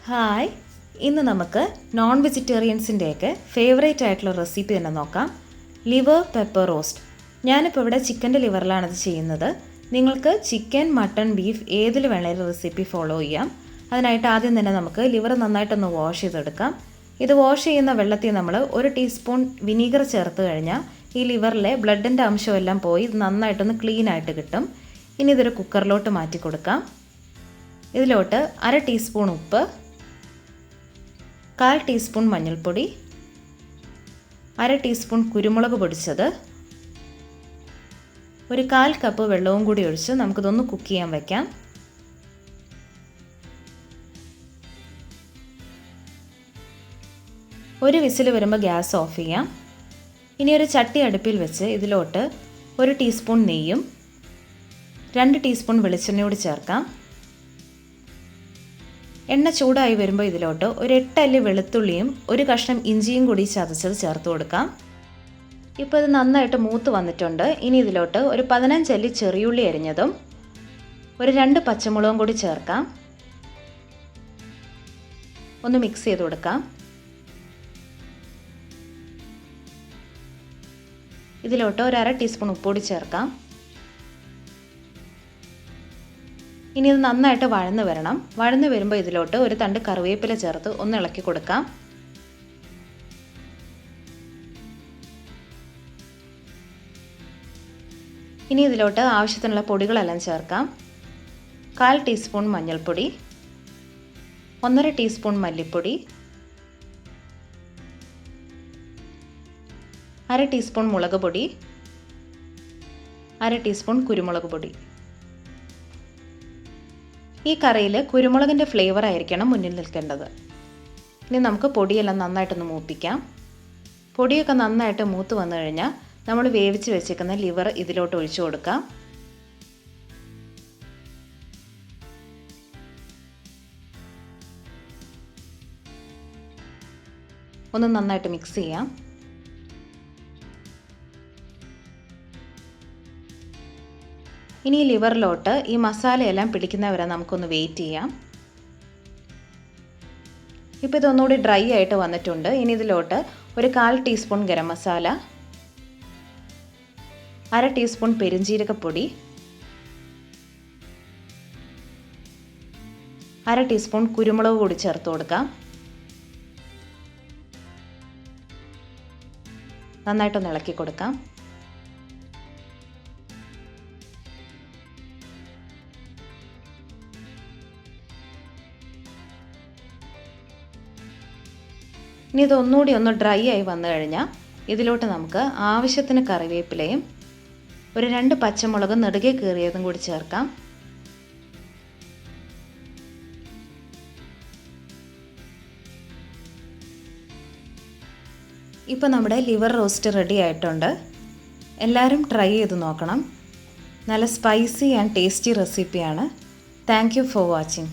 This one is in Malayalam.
ഹായ്, ഇന്ന് നമുക്ക് നോൺ വെജിറ്റേറിയൻസിൻ്റെയൊക്കെ ഫേവറേറ്റ് ആയിട്ടുള്ള റെസിപ്പി തന്നെ നോക്കാം. Liver pepper roast. ഞാനിപ്പോൾ ഇവിടെ ചിക്കൻ്റെ ലിവറിലാണിത് ചെയ്യുന്നത്. നിങ്ങൾക്ക് ചിക്കൻ, മട്ടൺ, ബീഫ് ഏതിൽ വേണേലും റെസിപ്പി ഫോളോ ചെയ്യാം. അതിനായിട്ട് ആദ്യം തന്നെ നമുക്ക് ലിവർ നന്നായിട്ടൊന്ന് വാഷ് ചെയ്തെടുക്കാം. ഇത് വാഷ് ചെയ്യുന്ന വെള്ളത്തിൽ നമ്മൾ 1 ടീസ്പൂൺ വിനീഗർ ചേർത്ത് കഴിഞ്ഞാൽ ഈ ലിവറിലെ ബ്ലഡിൻ്റെ അംശമെല്ലാം പോയി ഇത് നന്നായിട്ടൊന്ന് ക്ലീൻ ആയിട്ട് കിട്ടും. ഇനി ഇതൊരു കുക്കറിലോട്ട് മാറ്റി കൊടുക്കാം. ഇതിലോട്ട് 1/2 ടീസ്പൂൺ ഉപ്പ്, 1/4 ടീസ്പൂൺ മഞ്ഞൾപ്പൊടി, 1/2 ടീസ്പൂൺ കുരുമുളക് പൊടിച്ചത്, ഒരു 1/4 കപ്പ് വെള്ളവും കൂടി ഒഴിച്ച് നമുക്കിതൊന്ന് കുക്ക് ചെയ്യാൻ വയ്ക്കാം. ഒരു വിസിൽ വരുമ്പോൾ ഗ്യാസ് ഓഫ് ചെയ്യാം. ഇനി ഒരു ചട്ടി അടുപ്പിൽ വെച്ച് ഇതിലോട്ട് 1 ടീസ്പൂൺ നെയ്യും 2 ടീസ്പൂൺ വെളിച്ചെണ്ണയോട് ചേർക്കാം. എണ്ണ ചൂടായി വരുമ്പോൾ ഇതിലോട്ട് ഒരു 8 അല്ലി വെളുത്തുള്ളിയും 1 കഷ്ണം ഇഞ്ചിയും കൂടി ചതച്ചത് ചേർത്ത് കൊടുക്കാം. ഇപ്പോൾ ഇത് നന്നായിട്ട് മൂത്ത് വന്നിട്ടുണ്ട്. ഇനി ഇതിലോട്ട് ഒരു 15 അല്ലി ചെറിയുള്ളി അരിഞ്ഞതും ഒരു 2 പച്ചമുളകും കൂടി ചേർക്കാം. ഒന്ന് മിക്സ് ചെയ്ത് കൊടുക്കാം. ഇതിലോട്ട് ഒരു 1/2 ടീസ്പൂൺ ഉപ്പുപൊടി ചേർക്കാം. ഇനി ഇത് നന്നായിട്ട് വഴന്ന് വരണം. വഴന്ന് വരുമ്പോൾ ഇതിലോട്ട് ഒരു തണ്ട് കറിവേപ്പില ചേർത്ത് ഒന്ന് ഇളക്കി കൊടുക്കാം. ഇനി ഇതിലോട്ട് ആവശ്യത്തിനുള്ള പൊടികളെല്ലാം ചേർക്കാം. 1/4 ടീസ്പൂൺ മഞ്ഞൾപ്പൊടി, 1/2 ടീസ്പൂൺ മല്ലിപ്പൊടി, 1/2 ടീസ്പൂൺ മുളക് പൊടി, 1/2 ടീസ്പൂൺ കുരുമുളക് പൊടി. ഈ കറിയിൽ കുരുമുളകിൻ്റെ ഫ്ലേവർ ആയിരിക്കണം മുന്നിൽ നിൽക്കേണ്ടത്. ഇനി നമുക്ക് പൊടിയെല്ലാം നന്നായിട്ടൊന്ന് മൂപ്പിക്കാം. പൊടിയൊക്കെ നന്നായിട്ട് മൂത്ത് വന്നു കഴിഞ്ഞാൽ നമ്മൾ വേവിച്ച് വെച്ചേക്കുന്ന ലിവർ ഇതിലോട്ട് ഒഴിച്ചു കൊടുക്കാം. ഒന്ന് നന്നായിട്ട് മിക്സ് ചെയ്യാം. ഇനി ഈ ലിവറിലോട്ട് ഈ മസാലയെല്ലാം പിടിക്കുന്നവരെ നമുക്കൊന്ന് വെയിറ്റ് ചെയ്യാം. ഇപ്പോൾ ഇതൊന്നുകൂടി ഡ്രൈ ആയിട്ട് വന്നിട്ടുണ്ട്. ഇനി ഇതിലോട്ട് ഒരു 1/4 ടീസ്പൂൺ ഗരം മസാല, 1/2 ടീസ്പൂൺ പെരുംജീരകപ്പൊടി, 1/2 ടീസ്പൂൺ കുരുമുളക് കൂടി ചേർത്ത് കൊടുക്കാം. നന്നായിട്ടൊന്ന് ഇളക്കി കൊടുക്കാം. ഇനി ഇതൊന്നുകൂടി ഒന്ന് ഡ്രൈ ആയി വന്നു കഴിഞ്ഞാൽ ഇതിലോട്ട് നമുക്ക് ആവശ്യത്തിന് കറിവേപ്പിലയും ഒരു 2 പച്ചമുളക് നെടുകെ കീറിയതും കൂടി ചേർക്കാം. ഇപ്പോൾ നമ്മുടെ ലിവർ റോസ്റ്റ് റെഡി ആയിട്ടുണ്ട്. എല്ലാവരും ട്രൈ ചെയ്ത് നോക്കണം. നല്ല സ്പൈസി ആൻഡ് ടേസ്റ്റി റെസിപ്പിയാണ്. Thank you for watching.